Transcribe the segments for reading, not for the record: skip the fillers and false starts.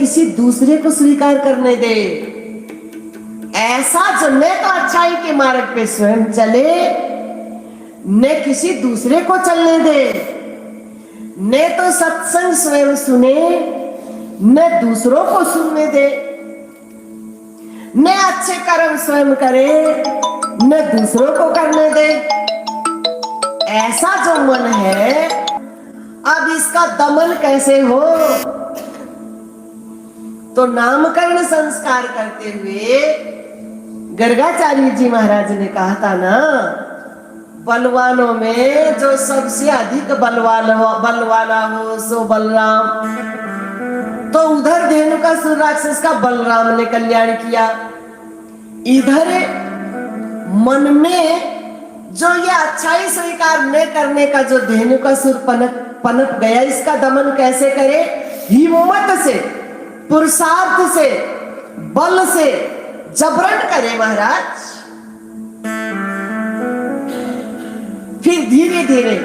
किसी दूसरे को स्वीकार करने दे। ऐसा जो न तो अच्छाई के मार्ग पे स्वयं चले, न किसी दूसरे को चलने दे, न तो सत्संग स्वयं सुने, न दूसरों को सुनने दे, न अच्छे कर्म स्वयं करे, न दूसरों को करने दे। ऐसा जो मन है, अब इसका दमन कैसे हो? तो नामकरण संस्कार करते हुए गर्गाचार्य जी महाराज ने कहा था ना, बलवानों में जो सबसे अधिक बलवान हो सो बलराम। तो उधर धेनुकासुर राक्षस का बलराम ने कल्याण किया, इधर मन में जो ये अच्छाई स्वीकार न करने का जो धेनुकासुर पनप गया, इसका दमन कैसे करे? हिम्मत से, पुरुषार्थ से, बल से जबरन करे महाराज। फिर धीरे धीरे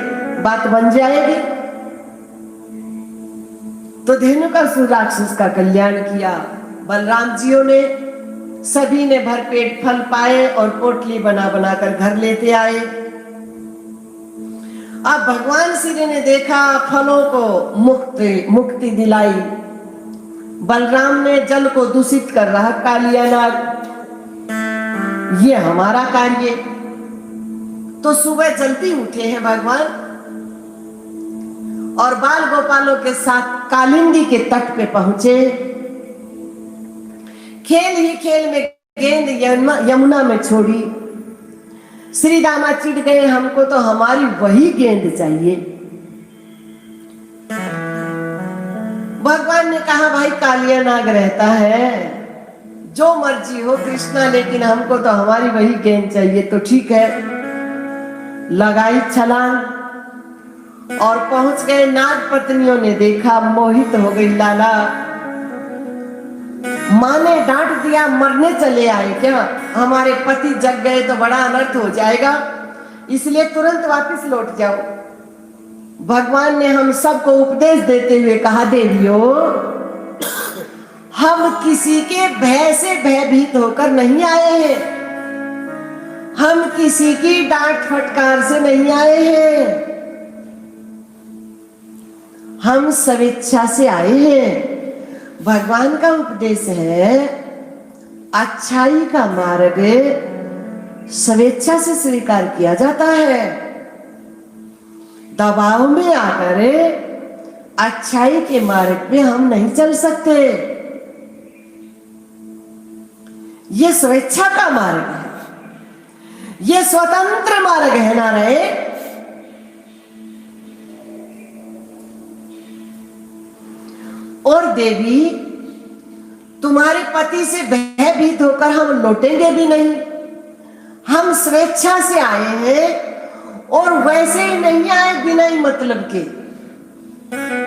बात बन जाएगी। तो धेनुकासुर राक्षस का कल्याण किया बलराम जियों ने। सभी ने भरपेट फल पाए और पोटली बना बनाकर घर लेते आए। अब भगवान श्री ने देखा, फलों को मुक्ति दिलाई। बलराम ने जल को दूषित कर रहा कालिया नाग, ये हमारा कार्य। तो सुबह जल्दी उठे हैं भगवान और बाल गोपालों के साथ कालिंदी के तट पे पहुंचे। खेल ही खेल में गेंद यमुना में छोड़ी। श्री दामा चिढ़ गए, हमको तो हमारी वही गेंद चाहिए। भगवान ने कहा, भाई कालिया नाग रहता है, जो मर्जी हो कृष्णा, लेकिन हमको तो हमारी वही गेंद चाहिए। तो ठीक है, लगाई छलांग और पहुंच गए। नाग पत्नियों ने देखा, मोहित हो गई लाला। माँ ने डांट दिया, मरने चले आए क्या? हमारे पति जग गए तो बड़ा अनर्थ हो जाएगा, इसलिए तुरंत वापस लौट जाओ। भगवान ने हम सबको उपदेश देते हुए कहा, देवियों, हम किसी के भय से भयभीत होकर नहीं आए हैं, हम किसी की डांट फटकार से नहीं आए हैं, हम स्वेच्छा से आए हैं। भगवान का उपदेश है, अच्छाई का मार्ग स्वेच्छा से स्वीकार किया जाता है। दबाव में आकर अच्छाई के मार्ग पे हम नहीं चल सकते। ये स्वेच्छा का मार्ग है, ये स्वतंत्र मार्ग है ना रहे। और देवी, तुम्हारे पति से भयभीत होकर हम लौटेंगे भी नहीं। हम स्वेच्छा से आए हैं और वैसे ही नहीं आए बिना ही मतलब के,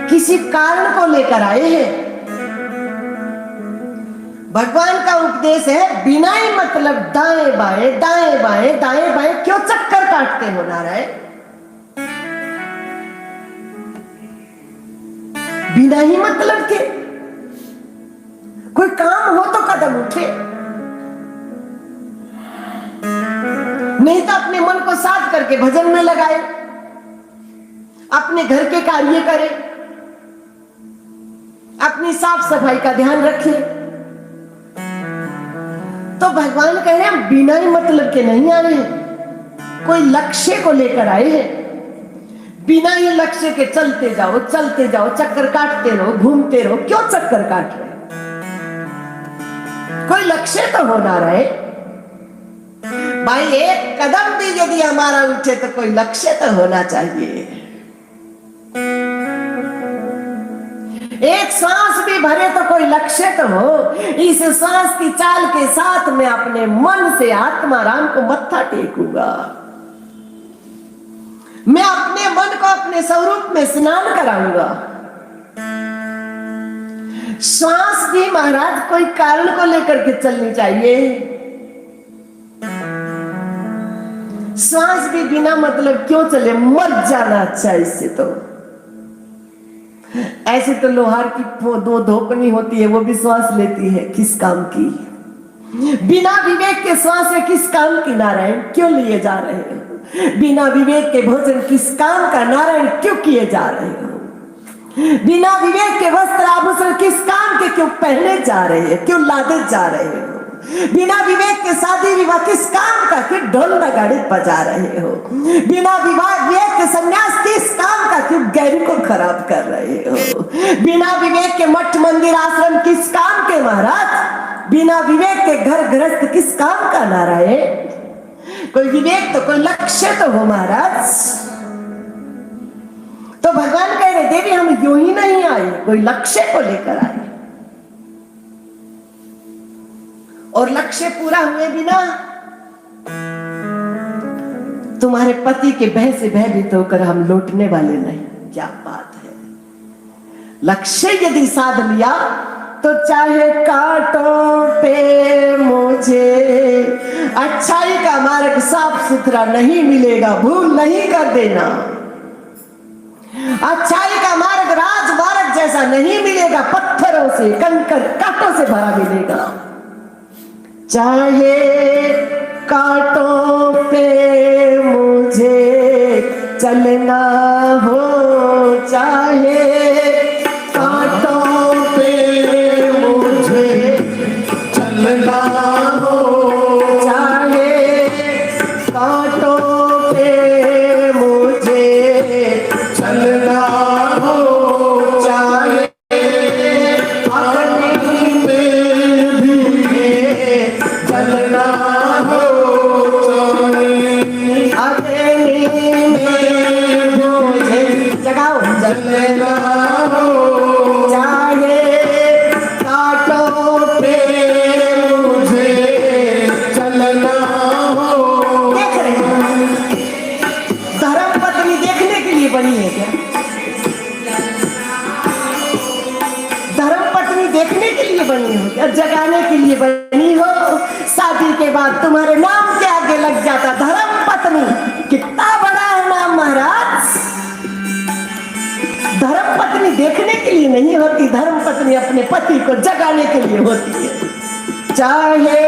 किसी कारण को लेकर आए हैं। भगवान का उपदेश है, बिना ही मतलब दाएं बाएं दाएं बाएं दाएं बाएं क्यों चक्कर काटते हो नारायण? बिना ही मतलब के कोई काम हो तो कदम उठे, नहीं तो अपने मन को साफ करके भजन में लगाए, अपने घर के कार्य करे, अपनी साफ सफाई का ध्यान रखे। तो भगवान कह रहे हैं, बिना ही मतलब के नहीं आए हैं, कोई लक्ष्य को लेकर आए हैं। बिना ही लक्ष्य के चलते जाओ चक्कर काटते रहो, घूमते रहो। क्यों चक्कर काट रहे? कोई लक्ष्य तो होना रहे भाई। एक कदम भी यदि हमारा उठे तो कोई लक्ष्य तो होना चाहिए। एक सांस भी भरे तो कोई लक्ष्य तो हो। इस सांस की चाल के साथ मैं अपने मन से आत्मा राम को मत्था टेकूंगा। मैं अपने मन को अपने स्वरूप में स्नान कराऊंगा। श्वास भी महाराज कोई कारण को लेकर के चलनी चाहिए। श्वास भी बिना मतलब क्यों चले? मर जाना अच्छा इससे। तो ऐसे तो लोहार की दो धोपनी होती है, वो भी श्वास लेती है, किस काम की? बिना विवेक के श्वास है किस काम की नारायण? क्यों लिए जा रहे हो? बिना विवेक के भोजन किस काम का नारायण? क्यों किए जा रहे हो? बिना विवेक के वस्त्र आभूषण किस काम के क्यों पहने जा रहे हैं? क्यों लादे जा रहे हो? बिना विवेक के शादी विवाह किस काम का क्यों ढोल नगाड़े बजा रहे हो? बिना विवेक के संन्यास किस काम का क्यों गैर को खराब कर रहे हो? बिना विवेक के मठ मंदिर आश्रम किस काम के महाराज? बिना विवेक के घर गृहस्थ किस काम का नारायण? कोई विवेक तो, कोई लक्ष्य तो हो महाराज। तो भगवान कह रहे देवी हम यूं ही नहीं आए, कोई लक्ष्य को लेकर आए, और लक्ष्य पूरा हुए बिना तुम्हारे पति के भय से भयभीत होकर हम लौटने वाले नहीं। क्या बात है! लक्ष्य यदि साध लिया तो चाहे कांटों पे मुझे अच्छाई का मार्ग साफ सुथरा नहीं मिलेगा, भूल नहीं कर देना। अच्छाई का मार्ग राजमार्ग जैसा नहीं मिलेगा, पत्थरों से कंकड़ कांटों से भरा मिलेगा। चाहे कांटों पे मुझे चलना हो, चाहे कांटों पे मुझे चलना हो, चाहे कांटों पे मुझे चलना हो, चाहे अग्नि में भी चलना हो, अग्नि में मुझे जगाओ चलना हो, चाहे कांटों पे मुझे चलना हो। देख रहे हैं धर्म पत्नी देखने के लिए बनी है क्या? धर्म पत्नी देखने के लिए बनी हो क्या? जगाने के लिए बनी हो? शादी के बाद तुम्हारे नाम के आगे लग जाता धर्म पत्नी। कितना बड़ा है नाम महाराज! धर्म पत्नी देखने के लिए नहीं होती, धर्म पत्नी अपने पति को जगाने के लिए होती है। चाहे